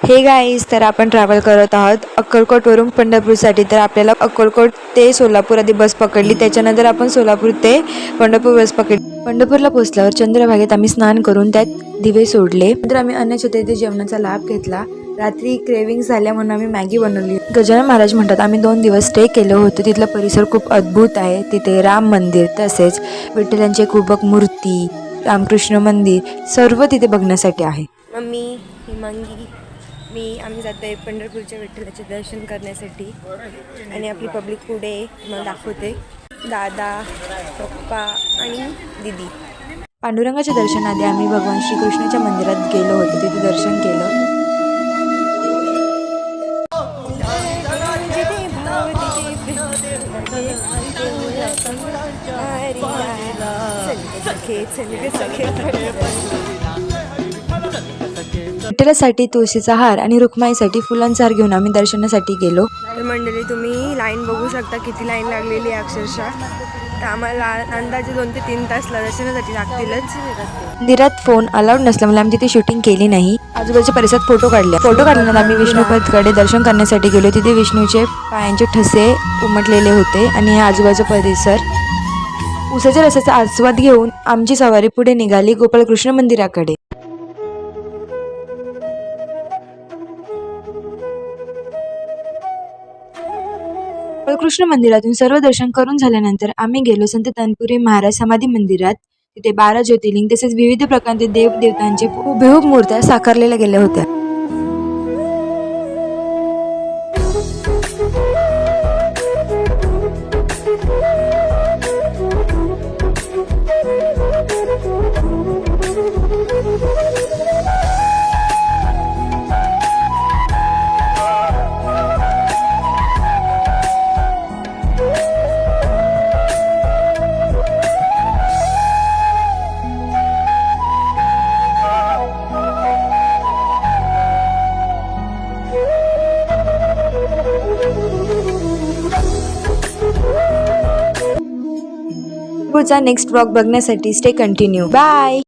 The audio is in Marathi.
हे गाईज, तर आपण ट्रॅव्हल करत आहोत अक्कलकोटवरून पंढरपूरसाठी. तर आपल्याला अक्कलकोट ते सोलापूर आधी बस पकडली, त्याच्यानंतर आपण सोलापूर ते पंढरपूर बस पकडली. पंढरपूरला पोहोचल्यावर चंद्रभागेत आम्ही स्नान करून त्यात दिवे सोडले. नंतर आम्ही अन्न चतुर्थी जेवणाचा लाभ घेतला. रात्री क्रेविंग झाल्या म्हणून आम्ही मॅगी बनवली. गजानन महाराज म्हणतात आम्ही 2 दिवस स्टे केलं होतं. तिथलं परिसर खूप अद्भुत आहे. तिथे राम मंदिर, तसेच विठ्ठलांची खूप मूर्ती, रामकृष्ण मंदिर सर्व तिथे बघण्यासाठी आहे. मम्मी, हिमांगी, आम्ही जातो आहे पंढरपूरच्या विठ्ठलाचे दर्शन करण्यासाठी. आणि आपली पब्लिक पुढे मला दाखवते, दादा, पप्पा आणि दीदी. पांडुरंगाच्या दर्शनाआधी आम्ही भगवान श्रीकृष्णाच्या मंदिरात गेलो होतो. तिथे दर्शन केलं. विठ्ठलासाठी तुळशीचा हार आणि रुक्माईसाठी फुलांचा हार घेऊन आम्ही दर्शनासाठी गेलो. तर मंडळी, तुम्ही लाईन बघू शकता किती लाईन लागलेली आहे अक्षरशः. तर आम्हाला अंदाजे 2 ते 3 तास दर्शनासाठी लागतीलच. मंदिरात फोन अलाउड नसल्यामुळे आम्ही तिथे शूटिंग केली नाही. आजूबाजूच्या परिसरात फोटो काढल्यानंतर आम्ही विष्णूपदकडे दर्शन करण्यासाठी गेलो. तिथे विष्णूचे पायांचे ठसे उमटलेले होते आणि हे आजूबाजूचा परिसर. उसाच्या रसाचा आस्वाद घेऊन आमची सवारी पुढे निघाली गोपालकृष्ण मंदिराकडे. गोपालकृष्ण मंदिरातून सर्व दर्शन करून झाल्यानंतर आम्ही गेलो संत तनपुरी महाराज समाधी मंदिरात. तिथे 12 ज्योतिर्लिंग तसेच विविध प्रकारचे देवदेवतांचे हुबेहूब मूर्त्या साकारलेल्या गेल्या होत्या. पुढचा नेक्स्ट ब्लॉग बघण्यासाठी स्टे कंटिन्यू. बाय.